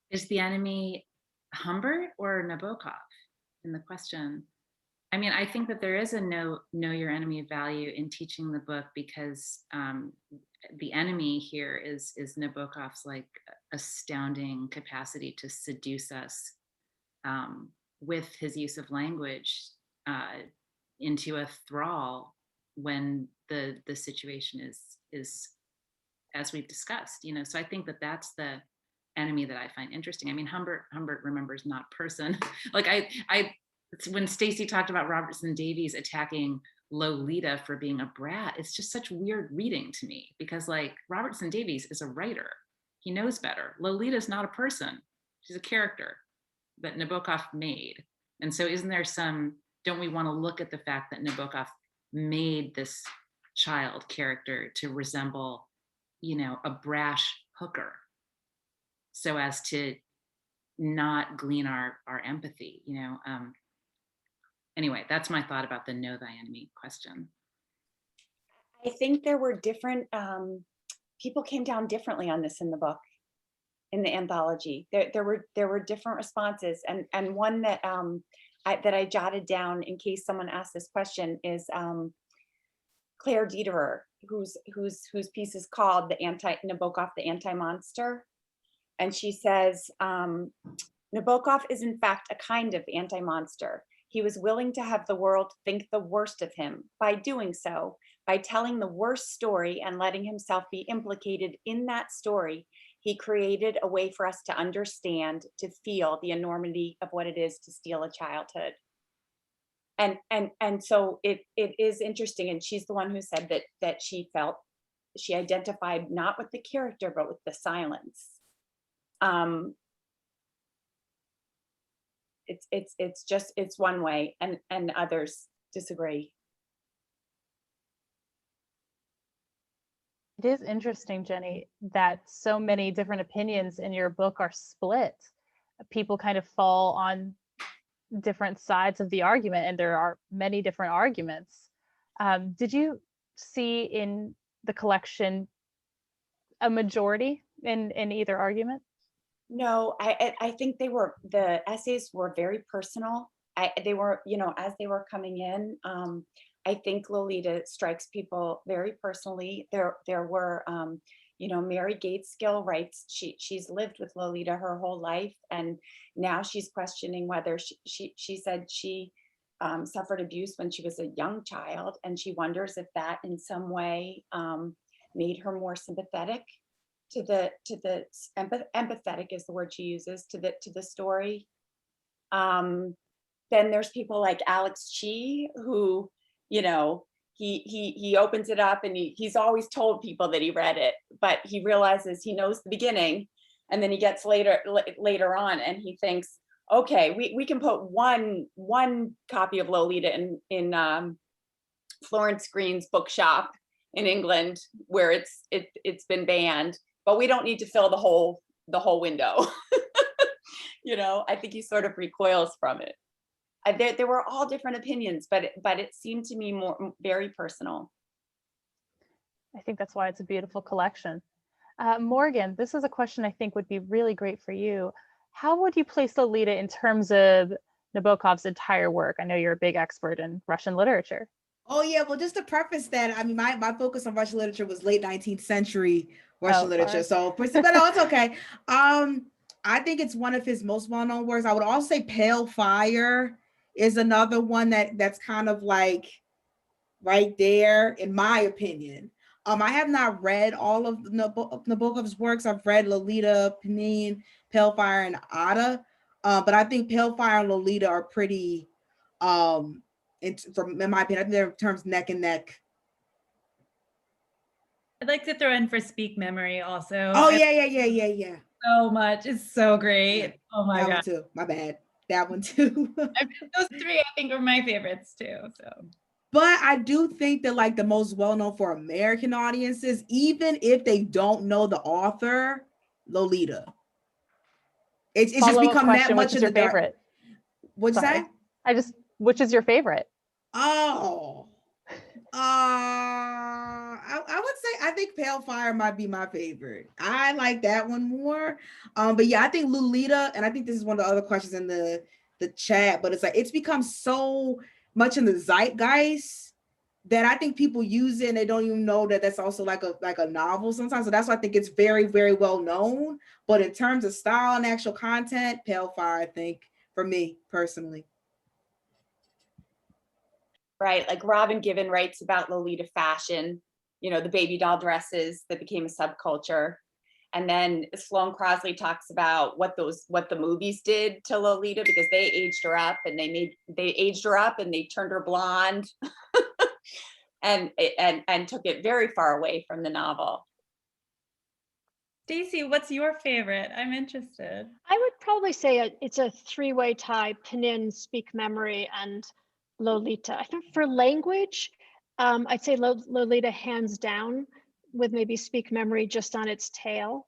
Is the enemy Humbert or Nabokov in the question? I mean, I think that there is a know your enemy value in teaching the book, because the enemy here is Nabokov's like astounding capacity to seduce us with his use of language into a thrall when the situation is as we've discussed, you know. So I think that that's the enemy that I find interesting. I mean, Humbert remembers not person. Like when Stacey talked about Robertson Davies attacking Lolita for being a brat, it's just such weird reading to me, because like Robertson Davies is a writer. He knows better. Lolita's not a person. She's a character that Nabokov made. And so don't we want to look at the fact that Nabokov made this child character to resemble, you know, a brash hooker, so as to not glean our empathy, you know? Anyway, that's my thought about the know thy enemy question.
I think there were different, people came down differently on this in the book, in the anthology. There were different responses, and one that I jotted down in case someone asked this question is Claire Dederer, whose piece is called Nabokov, the Anti-Monster. And she says, Nabokov is in fact a kind of anti-monster. He was willing to have the world think the worst of him. By doing so, by telling the worst story and letting himself be implicated in that story, he created a way for us to understand, to feel the enormity of what it is to steal a childhood. And so it is interesting. And she's the one who said that she identified not with the character, but with the silence. It's one way, and others disagree.
It is interesting, Jenny, that so many different opinions in your book are split. People kind of fall on different sides of the argument, and there are many different arguments. Did you see in the collection a majority in either argument?
No, I think the essays were very personal. They were, you know, as they were coming in, I think Lolita strikes people very personally. There were, you know, Mary Gateskill writes, she's lived with Lolita her whole life, and now she's questioning whether she said she suffered abuse when she was a young child, and she wonders if that in some way made her more sympathetic to the empathetic is the word she uses to the story. Then there's people like Alex Chi, who, you know, he opens it up and he's always told people that he read it, but he realizes he knows the beginning, and then he gets later on and he thinks, okay, we can put one copy of Lolita in Florence Green's bookshop in England where it's been banned, but we don't need to fill the whole window. You know, I think he sort of recoils from it. There were all different opinions, but it seemed to me very personal.
I think that's why it's a beautiful collection. Morgan, this is a question I think would be really great for you. How would you place Lolita in terms of Nabokov's entire work? I know you're a big expert in Russian literature.
Oh yeah, well, just to preface that, I mean, my focus on Russian literature was late 19th century Russian literature. So, but no, it's okay. I think it's one of his most well-known works. I would also say Pale Fire is another one that's kind of like right there, in my opinion. I have not read all of Nabokov's works. I've read Lolita, Panine, Pale Fire, and Ada. But I think Pale Fire and Lolita are pretty, in my opinion, I think they're in terms neck and neck.
I'd like to throw in for Speak Memory also.
Oh, yeah.
So much. It's so great.
Yeah.
Oh my
That
God.
one too. My bad. That one too.
Those three I think are my favorites too. So.
But I do think that like the most well-known for American audiences, even if they don't know the author, Lolita. It's just become that much in the dark. What'd you say?
Which is your favorite?
Oh, I would say I think Pale Fire might be my favorite. I like that one more. But yeah, I think Lolita, and I think this is one of the other questions in the chat, but it's like it's become so much in the zeitgeist that I think people use it and they don't even know that that's also like a novel sometimes. So that's why I think it's very, very well known. But in terms of style and actual content, Pale Fire, I think, for me personally.
Right, like Robin Gibbon writes about Lolita fashion, you know, the baby doll dresses that became a subculture. And then Sloane Crosley talks about what the movies did to Lolita, because they aged her up and they turned her blonde and took it very far away from the novel.
Stacey, what's your favorite? I'm interested.
I would probably say it's a three-way tie: Pinin, Speak Memory, and Lolita. I think for language, I'd say Lolita hands down, with maybe Speak Memory just on its tail.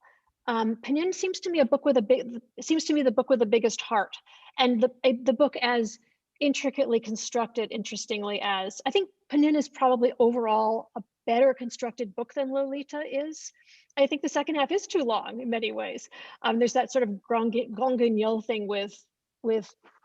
Pinin seems to me the book with the biggest heart, and the book as intricately constructed, interestingly, as I think Pinin is probably overall a better constructed book than Lolita is. I think the second half is too long in many ways. There's that sort of Gonguignol thing with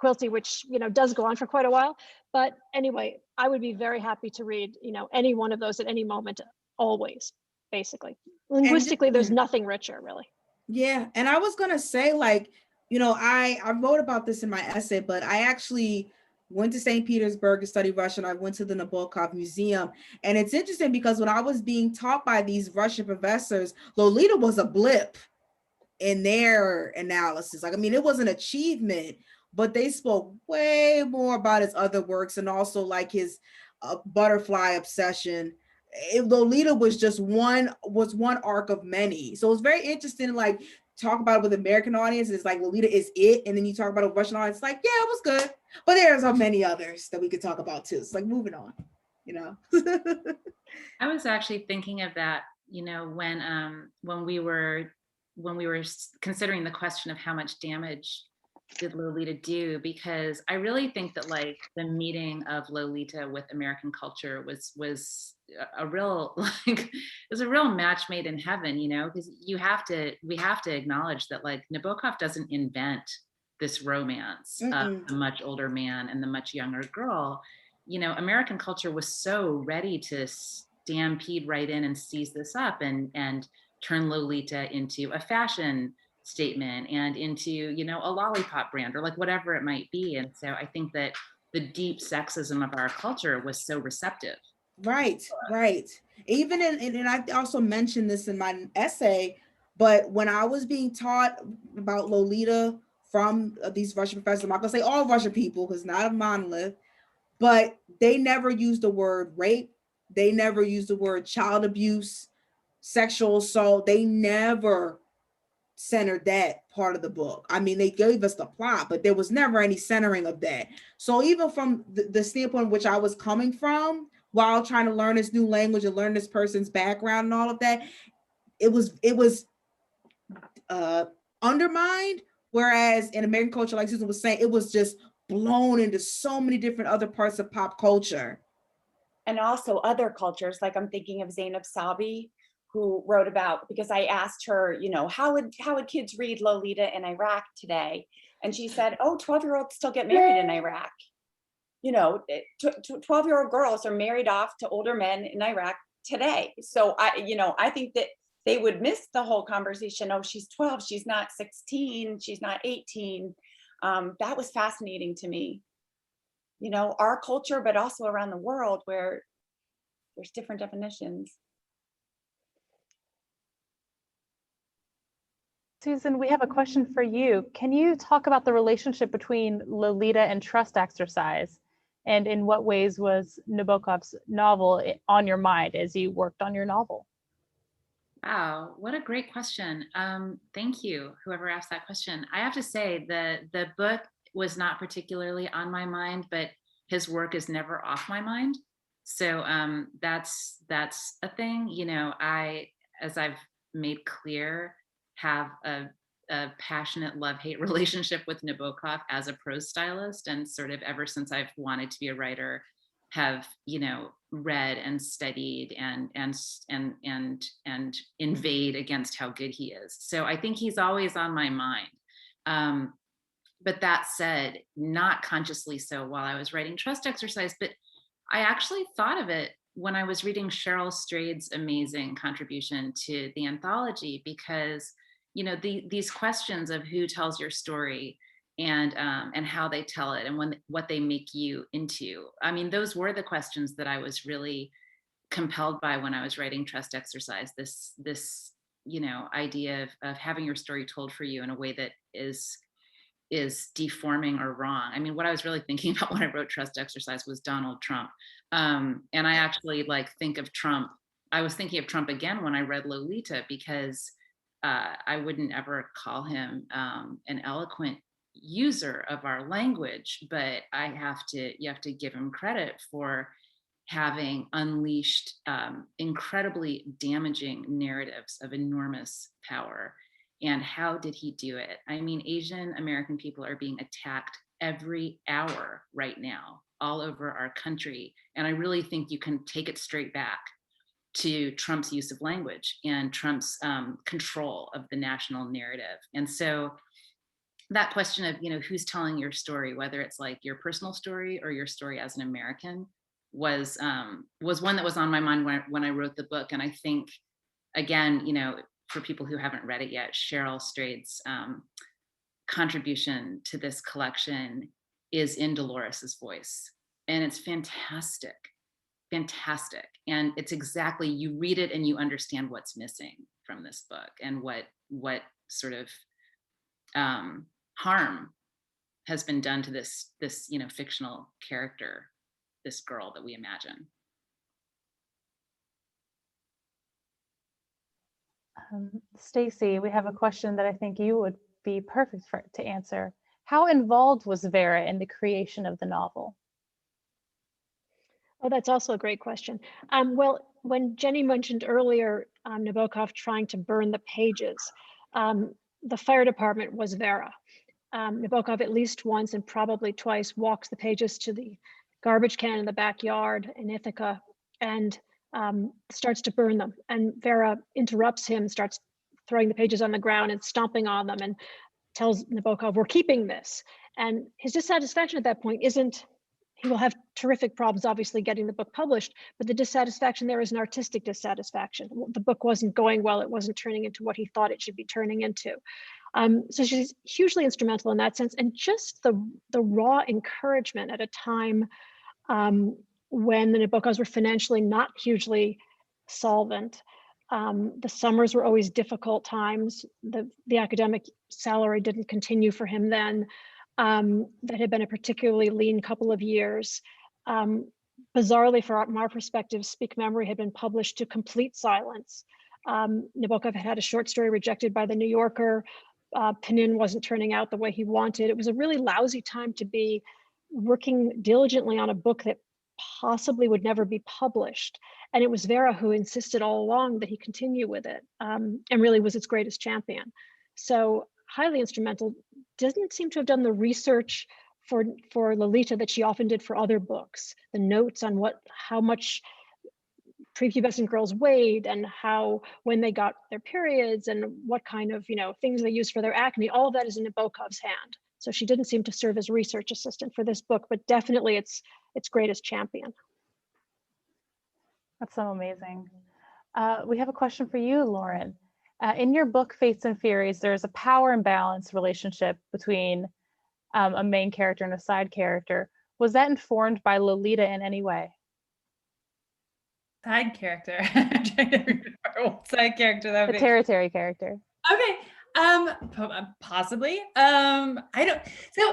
Quilty, which does go on for quite a while. But anyway, I would be very happy to read any one of those at any moment, always, basically. Linguistically, there's nothing richer, really.
Yeah, and I was gonna say, like, I wrote about this in my essay, but I actually went to St. Petersburg to study Russian. I went to the Nabokov Museum, and it's interesting because when I was being taught by these Russian professors, Lolita was a blip in their analysis. Like, I mean, it was an achievement, but they spoke way more about his other works and also like his butterfly obsession. Lolita was just one arc of many. So it's very interesting, like, talk about it with American audiences. It's like Lolita is it, and then you talk about a Russian audience, like, yeah, it was good, but there's so many others that we could talk about too. It's like moving on,
I was actually thinking of that, when we were considering the question of how much damage did Lolita do, because I really think that like the meeting of Lolita with American culture was a real it was a real match made in heaven, because we have to acknowledge that like Nabokov doesn't invent this romance of the much older man and the much younger girl. American culture was so ready to stampede right in and seize this up and turn Lolita into a fashion statement and into, a lollipop brand or like whatever it might be. And so I think that the deep sexism of our culture was so receptive.
Right. Even and I also mentioned this in my essay, but when I was being taught about Lolita from these Russian professors, I'm not gonna say all Russian people because not a monolith, but they never used the word rape. They never used the word child abuse, sexual assault. They never centered that part of the book. I mean, they gave us the plot, but there was never any centering of that. So even from the standpoint which I was coming from while trying to learn this new language and learn this person's background and all of that, it was undermined. Whereas in American culture, like Susan was saying, it was just blown into so many different other parts of pop culture.
And also other cultures, like I'm thinking of Zainab Sabi, who wrote about, because I asked her, how would kids read Lolita in Iraq today? And she said, 12-year-olds still get married in Iraq. 12-year-old girls are married off to older men in Iraq today. So I think that they would miss the whole conversation. Oh, she's 12, she's not 16, she's not 18. That was fascinating to me. Our culture, but also around the world where there's different definitions.
Susan, we have a question for you. Can you talk about the relationship between Lolita and trust exercise? And in what ways was Nabokov's novel on your mind as you worked on your novel?
Wow, what a great question. Thank you, whoever asked that question. I have to say the book was not particularly on my mind, but his work is never off my mind. So that's a thing. You know, as I've made clear, have a passionate love-hate relationship with Nabokov as a prose stylist, and sort of ever since I've wanted to be a writer, have, you know, read and studied and invade against how good he is. So I think he's always on my mind. But that said, not consciously so while I was writing Trust Exercise, but I actually thought of it when I was reading Cheryl Strayed's amazing contribution to the anthology, because, you know, these questions of who tells your story and how they tell it and what they make you into. I mean, those were the questions that I was really compelled by when I was writing Trust Exercise. This you know, idea of having your story told for you in a way that is deforming or wrong. I mean, what I was really thinking about when I wrote Trust Exercise was Donald Trump. And I actually think of Trump. I was thinking of Trump again when I read Lolita, because I wouldn't ever call him an eloquent user of our language, but you have to give him credit for having unleashed incredibly damaging narratives of enormous power. And how did he do it? I mean, Asian American people are being attacked every hour right now, all over our country. And I really think you can take it straight back to Trump's use of language and Trump's control of the national narrative. And so that question of, you know, who's telling your story, whether it's like your personal story or your story as an American, was one that was on my mind when I wrote the book. And I think, again, you know, for people who haven't read it yet, Cheryl Strayed's contribution to this collection is in Dolores's voice, and it's fantastic. And it's exactly, you read it and you understand what's missing from this book and what sort of harm has been done to this you know, fictional character, this girl that we imagine.
Stacy, we have a question that I think you would be perfect to answer. How involved was Vera in the creation of the novel?
Oh, that's also a great question. Well, when Jenny mentioned earlier Nabokov trying to burn the pages, the fire department was Vera. Nabokov at least once and probably twice walks the pages to the garbage can in the backyard in Ithaca and starts to burn them. And Vera interrupts him, starts throwing the pages on the ground and stomping on them, and tells Nabokov, "We're keeping this." And his dissatisfaction at that point isn't, he will have terrific problems, obviously, getting the book published, but the dissatisfaction there is an artistic dissatisfaction. The book wasn't going well. It wasn't turning into what he thought it should be turning into. So she's hugely instrumental in that sense. And just the raw encouragement at a time when the Nabokovs were financially not hugely solvent. The summers were always difficult times. The academic salary didn't continue for him then. That had been a particularly lean couple of years. Bizarrely, from our perspective, Speak Memory had been published to complete silence. Nabokov had a short story rejected by the New Yorker. Pinin wasn't turning out the way he wanted. It was a really lousy time to be working diligently on a book that possibly would never be published. And it was Vera who insisted all along that he continue with it, and really was its greatest champion. So highly instrumental. Doesn't seem to have done the research for Lolita that she often did for other books. The notes on how much prepubescent girls weighed and when they got their periods and what kind of, you know, things they used for their acne, all of that is in Nabokov's hand. So she didn't seem to serve as research assistant for this book, but definitely its greatest champion.
That's so amazing. We have a question for you, Lauren. In your book, Fates and Furies, there's a power imbalance relationship between a main character and a side character. Was that informed by Lolita in any way?
Side character. I'm trying to remember what side character that would
The
be.
Territory character.
Okay. Possibly. I don't. So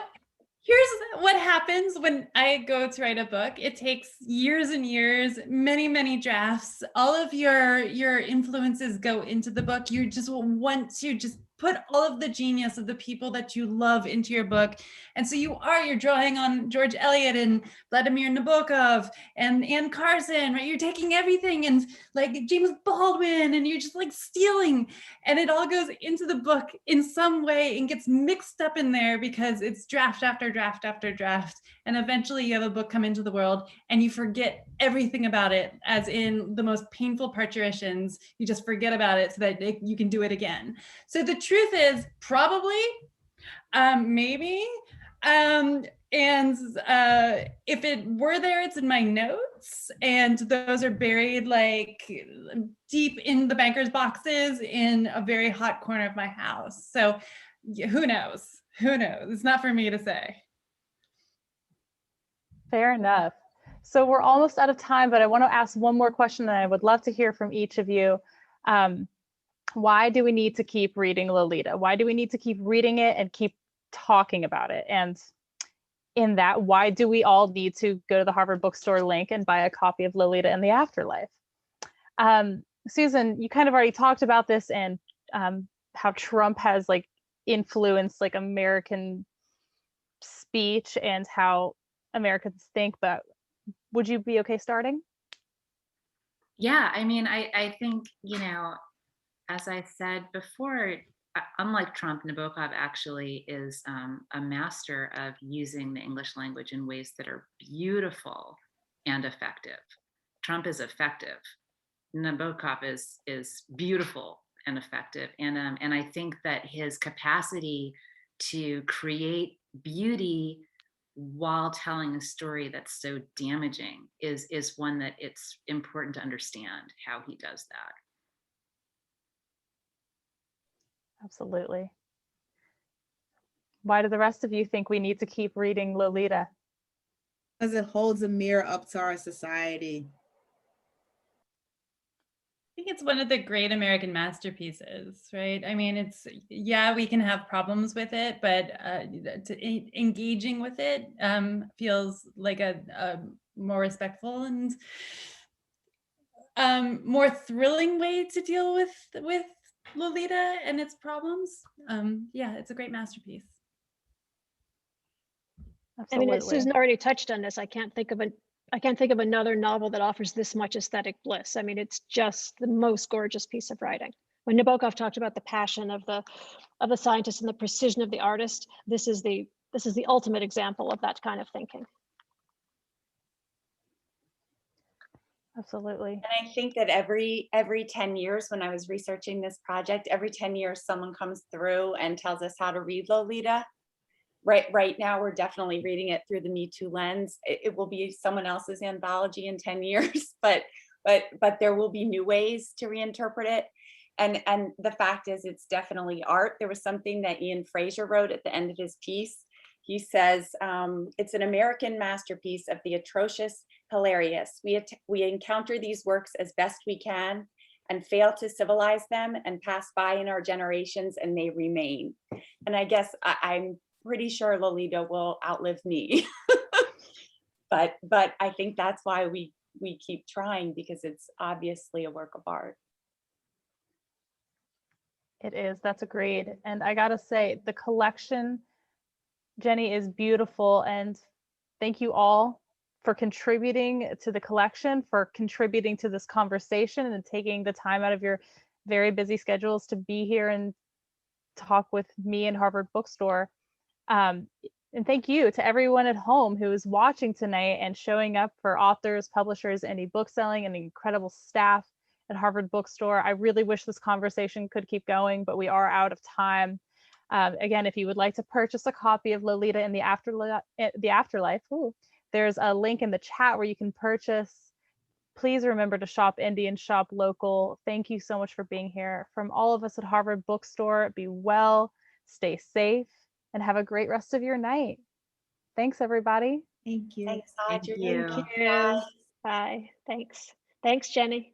here's what happens when I go to write a book. It takes years and years, many, many drafts. All of your influences go into the book. You just want to just put all of the genius of the people that you love into your book. And so you're drawing on George Eliot and Vladimir Nabokov and Anne Carson, right? You're taking everything and like James Baldwin, and you're just like stealing, and it all goes into the book in some way and gets mixed up in there because it's draft after draft after draft. And eventually you have a book come into the world and you forget everything about it, as in the most painful parturitions. You just forget about it so that you can do it again. So the truth is probably, maybe, and if it were there, it's in my notes, and those are buried like deep in the banker's boxes in a very hot corner of my house. So who knows? Who knows? It's not for me to say.
Fair enough. So we're almost out of time, but I want to ask one more question, and I would love to hear from each of you. Why do we need to keep reading Lolita? Why do we need to keep reading it and keep talking about it? And in that, why do we all need to go to the Harvard Bookstore link and buy a copy of Lolita and the Afterlife? Susan, you kind of already talked about this, and how Trump has like influenced like American speech and how Americans think, but would you be okay starting?
Yeah, I mean, I think, you know, as I said before, unlike Trump, Nabokov actually is a master of using the English language in ways that are beautiful and effective. Trump is effective. Nabokov is beautiful and effective. And I think that his capacity to create beauty while telling a story that's so damaging is one that it's important to understand how he does that.
Absolutely. Why do the rest of you think we need to keep reading Lolita?
Because it holds a mirror up to our society.
I think it's one of the great American masterpieces, right? I mean, yeah, we can have problems with it, but engaging with it feels like a more respectful and more thrilling way to deal with Lolita and its problems. Yeah, it's a great masterpiece.
Absolutely.
I mean, Susan already touched on this. I can't think of another novel that offers this much aesthetic bliss. I mean, it's just the most gorgeous piece of writing. When Nabokov talked about the passion of the scientist and the precision of the artist, this is the ultimate example of that kind of thinking.
Absolutely.
And I think that every 10 years, when I was researching this project, every 10 years someone comes through and tells us how to read Lolita. Right now, we're definitely reading it through the Me Too lens. It will be someone else's anthology in 10 years, but there will be new ways to reinterpret it. And the fact is, it's definitely art. There was something that Ian Fraser wrote at the end of his piece. He says, it's an American masterpiece of the atrocious, hilarious. We encounter these works as best we can and fail to civilize them and pass by in our generations, and they remain. And I guess I'm pretty sure Lolita will outlive me. but I think that's why we keep trying, because it's obviously a work of art.
It is. That's agreed. And I gotta say, the collection, Jenny, is beautiful. And thank you all for contributing to the collection, for contributing to this conversation, and taking the time out of your very busy schedules to be here and talk with me and Harvard Bookstore. And thank you to everyone at home who is watching tonight and showing up for authors, publishers, indie bookselling, and the incredible staff at Harvard Bookstore. I really wish this conversation could keep going, but we are out of time. Again, if you would like to purchase a copy of Lolita in the Afterlife, there's a link in the chat where you can purchase. Please remember to shop indie and shop local. Thank you so much for being here. From all of us at Harvard Bookstore, be well, stay safe, and have a great rest of your night. Thanks, everybody.
Thank you.
Thanks,
Thank
Audrey.
you.
Thank you. Bye. Thanks. Thanks, Jenny.